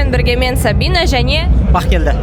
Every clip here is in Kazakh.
менен бірге мен Сабина және Бақкелді.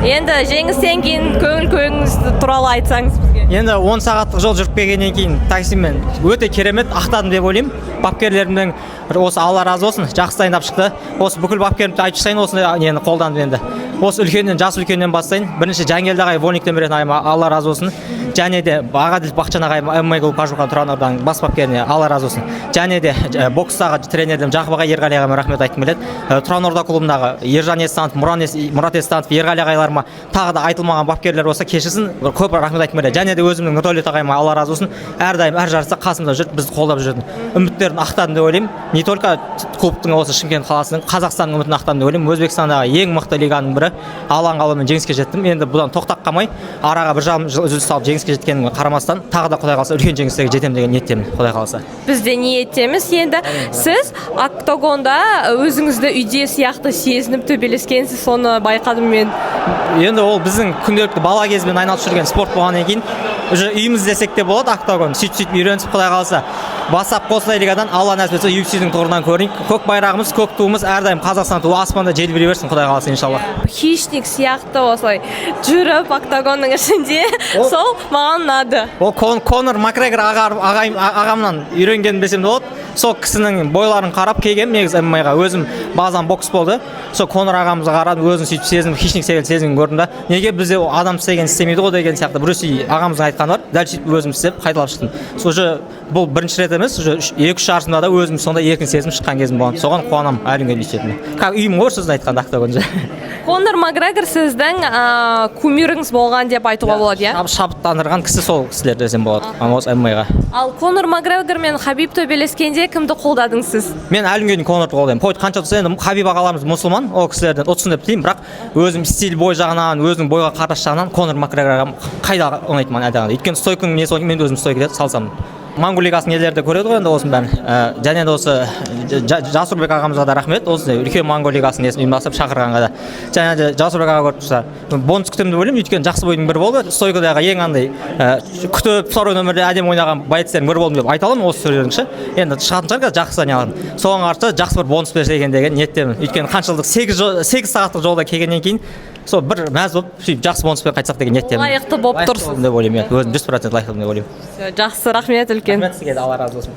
енді жеңістен кейін көңіл-күйіңіз туралы айтсаңыз бізге. Енді 10 сағаттық жол жүріп келгеннен кейін таксимен өте керемет ақтадым деп ойлаймын. Бапкерлерімнің осы Алла разы болсын, жақсы дайындап шықты. Осы бүкіл бапкерімді айтып тастайын, осыны нені қолдандым енді. Осы үлкеннен, жас үлкеннен бастайын. Бірінші Жангелді ағай Волниктен беретін ағайыма Алла разы болсын. Және де Ағаділ Бақчан ағайыма ММА клуб Қажымқан Тұранордан бас бапкеріне Алла разы болсын. Және де бокстағы тренерім Жақып ағай Ерғали ағайыма рахмет айтқым келеді. Тұранорда клубындағы Ержан Естанов, Мұрат Естанов, Ерғали ағайларыма тағы да айтылмаған бапкерлер болса кешірсін, көп рахмет айтқым келеді. Және де өзімнің Нұрдәулет ағайыма Алла разы болсын. Әрдайым әр жарыста қасымда жүріп, бізді қолдап жүретін. Үміттерін ақтадым деп ойлаймын. Не только клубтың осы Шымкент қаласының, Қазақстанның үмітін ақтадым деп ойлаймын. Өзбекстандағы ең мықты лиганың бірі. Алаң қалумен жеңіске жеттім. Енді бұдан тоқтап қалмай, араға бір жарым жыл үзіліс салып жеңіске жеткенімге қарамастан, тағы да Құдай қаласа үлкен жеңістерге жетемін деген ниеттемін, Құдай қаласа. Біз де ниеттеміз. Енді сіз октагонда өзіңізді үйде сияқты сезініп төбелескенсіз, соны байқадым мен. Енді ол біздің күнделікті бала кезбен айналысып жүрген спорт болғаннан кейін уже үйіміз десек те болады октагон. Сөйтіп үйреніп Құдай қаласа бастап қосылай лигадан Алла нәсіп етсе UFC-дің тұғырынан көрейік. Көк байрағымыз, көк туымыз әрдайым Қазақстан туы аспанда желбірей берсін, Құдай қаласа иншалла. Хищник сияқты осылай жүріп октагонның ішінде, сол маған ұнады. Ол Конор Макгрегор ағамнан үйренгенін десем де болады. Сол кісінің бойларын қарап келгенмін негізі ММА-ға. Өзім базам бокс болды. Сол Конор ағамызға қарадым, өзім сөйтіп сезініп, хищник секілді сезінген көрдім да. Неге бізде адам істеген істемейді ғой деген сияқты Брюс-Ли ағамыздың айтқаны бар. Дәл сөйтіп өзім істеп қайталап шықтым. Сол же бұл бірінші рет емес, уже 2-3 жарысында да өзім сондай еркін сезініп шыққан кезім болған. Соған қуанамын әлі күнге дейін. Как үйім ғой сіздің айтқан октагонда. Конор Макгрегор сіздің кумиріңіз болған деп айтуға болады, иә? Шабыттандырған кісі сол кісілер десем болады. Осы ММА-ға. Ал Конор Макгрегор мен Хабиб төбелескенде кімді қолдадыңыз сіз? Мен әлі күнге дейін Конорды қолдаймын. Қойды қанша тұрса енді Хабиб ағаларымыз мұсылман, ол кісілерден ұтсын деп тілеймін, бірақ өзім стиль бой жағынан, өзінің бойға қараш жағынан Конор Макгрегор қайда ұнайды маған әлдеқайда. Өйткені стойканың несі ғой, мен өзім стойкаға салсам. Моңғол лигасының елдері де көреді ғой енді осының бәрін. Және де осы Жасурбек ағамызға да рахмет. Осы үлкен Моңғол лигасының несін ұйымдастырып шақырғанға да. Және де Жасурбек аға көріп тұрса, бонус күтемін деп ойлаймын. Өйткені жақсы бойдың бірі болды. Стойкадағы ең андай күтіп второй нөмірде әдемі ойнаған бойцтердің бірі болдым деп айта аламын осы сөйлеріңше. Енді шығатын шығар жақсы саналатын. Соған қарсы жақсы бір бонус берсе екен деген ниеттемін. Өйткені қанша жылдық 8 сағаттық жолда келгеннен кейін сол бір мәз болып сөйтіп жақсы бонуспен қайтсақ деген ниеттемін. Лайықты болып тұрсың деп ойлаймын. Өзім 100% лайықты деп ойлаймын. Жақсы, рахмет үлкен. Рахмет сізге, Алла разы болсын.